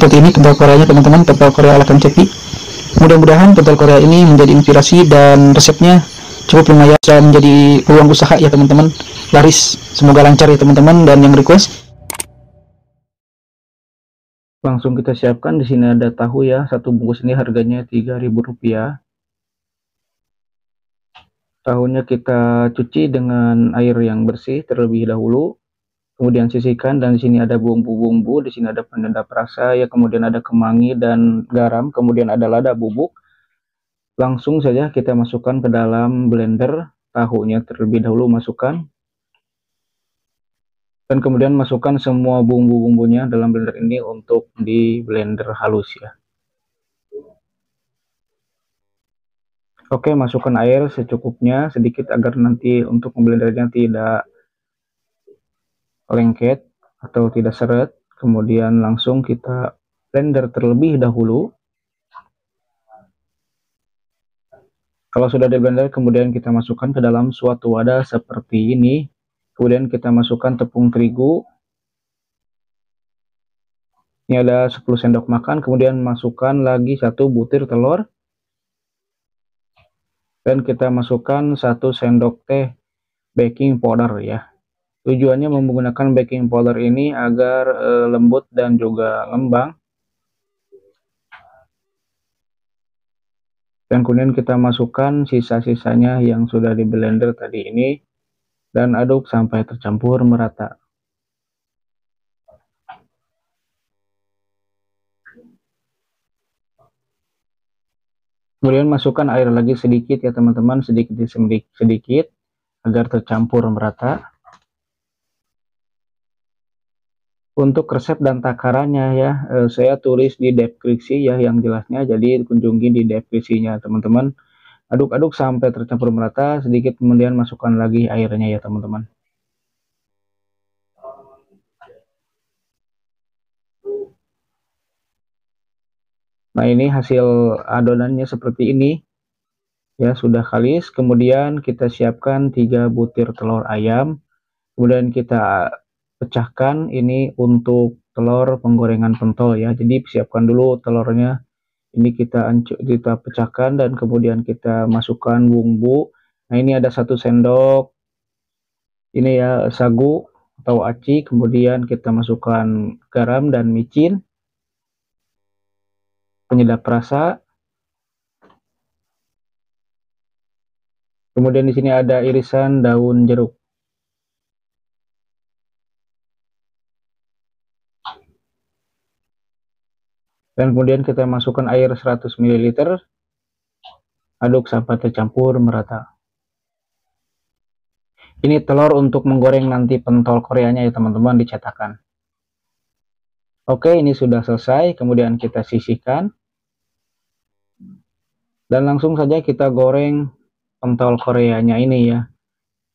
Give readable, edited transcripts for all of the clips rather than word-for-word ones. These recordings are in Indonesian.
seperti ini pentol Koreanya teman-teman, pentol Korea ala Kang Cepi. Mudah-mudahan pentol Korea ini menjadi inspirasi dan resepnya cukup lumayan, bisa menjadi peluang usaha ya teman-teman, laris. Semoga lancar ya teman-teman. Dan yang request langsung kita siapkan. Di sini ada tahu ya, satu bungkus ini harganya Rp3.000. Tahunya kita cuci dengan air yang bersih terlebih dahulu, kemudian sisihkan. Dan di sini ada bumbu-bumbu, di sini ada penyedap rasa ya, kemudian ada kemangi dan garam, kemudian ada lada bubuk. Langsung saja kita masukkan ke dalam blender. Tahunya terlebih dahulu masukkan, dan kemudian masukkan semua bumbu-bumbunya dalam blender ini untuk di blender halus ya. Oke, masukkan air secukupnya sedikit agar nanti untuk memblendernya tidak lengket atau tidak seret. Kemudian langsung kita blender terlebih dahulu. Kalau sudah di blender, kemudian kita masukkan ke dalam suatu wadah seperti ini. Kemudian kita masukkan tepung terigu. Ini ada 10 sendok makan. Kemudian masukkan lagi 1 butir telur. Dan kita masukkan 1 sendok teh baking powder ya. Tujuannya menggunakan baking powder ini agar lembut dan juga ngembang. Dan kemudian kita masukkan sisa-sisanya yang sudah di blender tadi ini, dan aduk sampai tercampur merata. Kemudian masukkan air lagi sedikit ya teman-teman, sedikit demi sedikit agar tercampur merata. Untuk resep dan takarannya ya, saya tulis di deskripsi ya yang jelasnya, jadi kunjungi di deskripsinya teman-teman. Aduk-aduk sampai tercampur merata sedikit, kemudian masukkan lagi airnya ya teman-teman. Nah, ini hasil adonannya seperti ini ya, sudah kalis. Kemudian kita siapkan 3 butir telur ayam, kemudian kita pecahkan. Ini untuk telur penggorengan pentol ya, jadi siapkan dulu telurnya. Ini kita pecahkan dan kemudian kita masukkan bumbu. Nah, ini ada 1 sendok ini ya, sagu atau aci. Kemudian kita masukkan garam dan micin, penyedap rasa. Kemudian di sini ada irisan daun jeruk. Dan kemudian kita masukkan air 100 ml. Aduk sampai tercampur merata. Ini telur untuk menggoreng nanti pentol Koreanya ya teman-teman, dicetakan. Oke, ini sudah selesai. Kemudian kita sisihkan. Dan langsung saja kita goreng pentol Koreanya ini ya.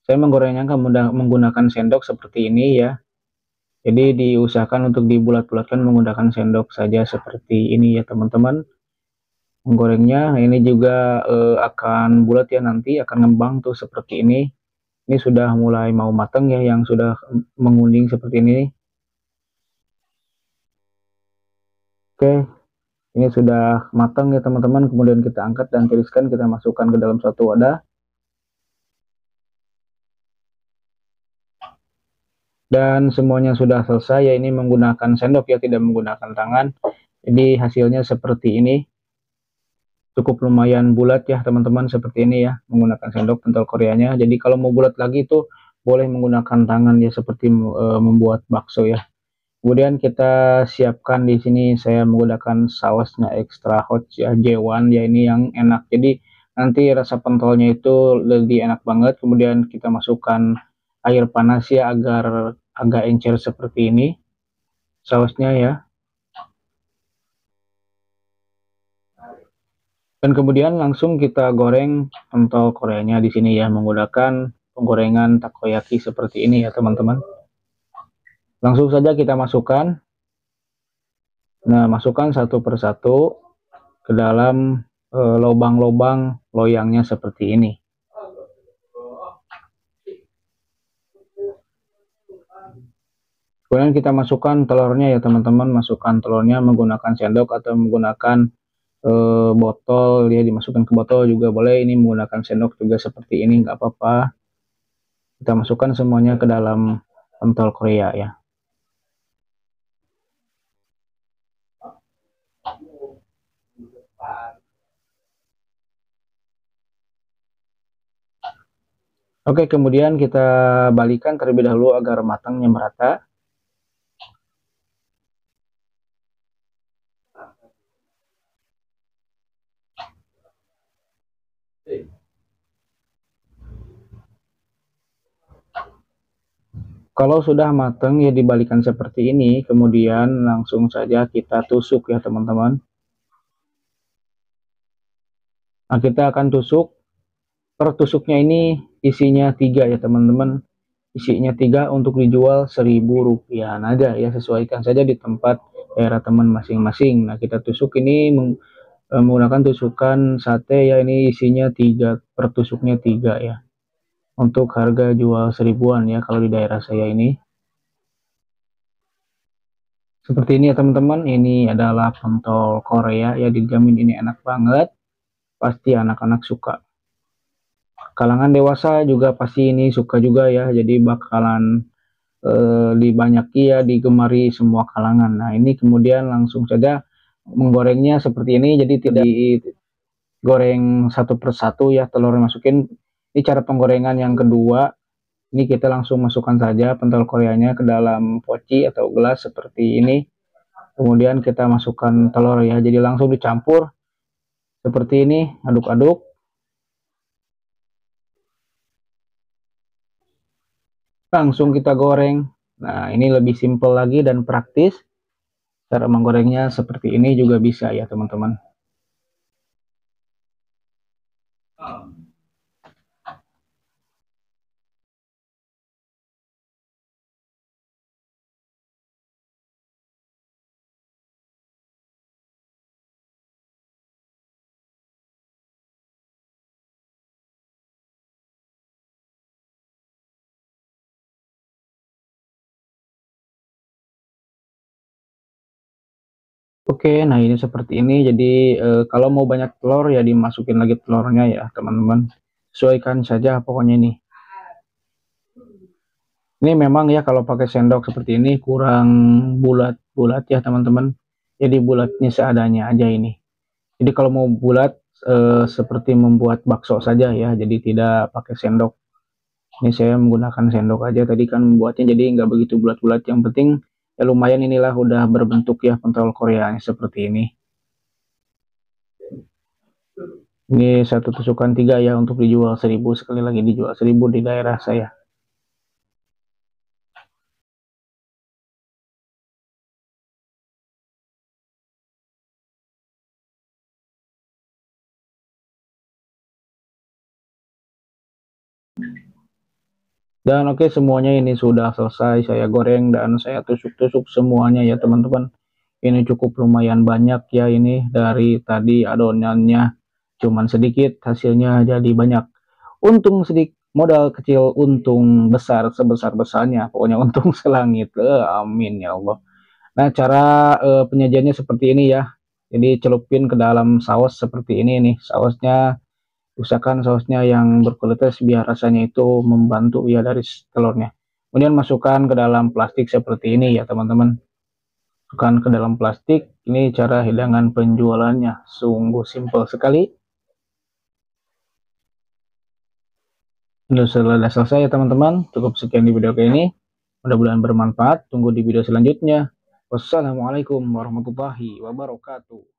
Saya menggorengnya menggunakan sendok seperti ini ya. Jadi diusahakan untuk dibulat-bulatkan menggunakan sendok saja seperti ini ya teman-teman. Menggorengnya, nah ini juga akan bulat ya, nanti akan ngembang tuh seperti ini. Ini sudah mulai mau matang ya, yang sudah menguning seperti ini. Oke, ini sudah matang ya teman-teman. Kemudian kita angkat dan tiriskan, kita masukkan ke dalam suatu wadah. Dan semuanya sudah selesai ya, ini menggunakan sendok ya, tidak menggunakan tangan. Jadi hasilnya seperti ini. Cukup lumayan bulat ya teman-teman, seperti ini ya, menggunakan sendok pentol Koreanya. Jadi kalau mau bulat lagi itu boleh menggunakan tangan ya, seperti membuat bakso ya. Kemudian kita siapkan di sini, saya menggunakan sausnya extra hot ya, J1 ya, ini yang enak. Jadi nanti rasa pentolnya itu lebih enak banget. Kemudian kita masukkan air panas ya, agar agak encer seperti ini sausnya ya. Dan kemudian langsung kita goreng pentol Koreanya di sini ya, menggunakan penggorengan takoyaki seperti ini ya teman-teman. Langsung saja kita masukkan. Nah, masukkan satu persatu ke dalam lubang-lubang loyangnya seperti ini. Kemudian kita masukkan telurnya ya teman-teman, masukkan telurnya menggunakan sendok atau menggunakan botol, dia dimasukkan ke botol juga boleh, ini menggunakan sendok juga seperti ini nggak apa-apa. Kita masukkan semuanya ke dalam pentol Korea ya. Oke, kemudian kita balikan terlebih dahulu agar matangnya merata. Kalau sudah matang ya dibalikan seperti ini, kemudian langsung saja kita tusuk ya teman-teman. Nah, kita akan tusuk, per tusuknya ini isinya 3 ya teman-teman. Isinya 3 untuk dijual Rp1.000 aja ya, sesuaikan saja di tempat daerah teman masing-masing. Nah, kita tusuk ini menggunakan tusukan sate ya, ini isinya 3, per tusuknya 3 ya. Untuk harga jual 1000-an ya kalau di daerah saya ini. Seperti ini ya teman-teman, ini adalah pentol Korea ya, dijamin ini enak banget, pasti anak-anak suka. Kalangan dewasa juga pasti ini suka juga ya, jadi bakalan dibanyaki ya, digemari semua kalangan. Nah, ini kemudian langsung saja menggorengnya seperti ini, jadi tidak digoreng satu persatu ya, telur masukin. Ini cara penggorengan yang kedua. Ini kita langsung masukkan saja pentol Koreanya ke dalam poci atau gelas seperti ini. Kemudian kita masukkan telur ya, jadi langsung dicampur seperti ini, aduk-aduk. Langsung kita goreng. Nah, ini lebih simpel lagi dan praktis. Cara menggorengnya seperti ini juga bisa ya teman-teman. Oke, nah ini seperti ini. Jadi kalau mau banyak telur ya dimasukin lagi telurnya ya teman-teman. Sesuaikan saja pokoknya ini. Ini memang ya kalau pakai sendok seperti ini kurang bulat-bulat ya teman-teman. Jadi bulatnya seadanya aja ini. Jadi kalau mau bulat seperti membuat bakso saja ya. Jadi tidak pakai sendok. Ini saya menggunakan sendok aja tadi kan membuatnya, jadi nggak begitu bulat-bulat. Yang penting ya lumayan inilah udah berbentuk ya pentol Korea seperti ini. Ini satu tusukan 3 ya, untuk dijual 1000, sekali lagi dijual 1000 di daerah saya. Dan oke, semuanya ini sudah selesai saya goreng dan saya tusuk-tusuk semuanya ya teman-teman. Ini cukup lumayan banyak ya, ini dari tadi adonannya cuman sedikit, hasilnya jadi banyak. Untung sedikit, modal kecil untung besar sebesar-besarnya, pokoknya untung selangit. Amin ya Allah. Nah, cara penyajiannya seperti ini ya. Jadi celupin ke dalam saus seperti ini nih. Sausnya usahakan sausnya yang berkualitas biar rasanya itu membantu ya dari telurnya. Kemudian masukkan ke dalam plastik seperti ini ya teman-teman. Masukkan ke dalam plastik. Ini cara hidangan penjualannya. Sungguh simpel sekali. Sudah selesai ya teman-teman. Cukup sekian di video kali ini. Mudah-mudahan bermanfaat. Tunggu di video selanjutnya. Wassalamualaikum warahmatullahi wabarakatuh.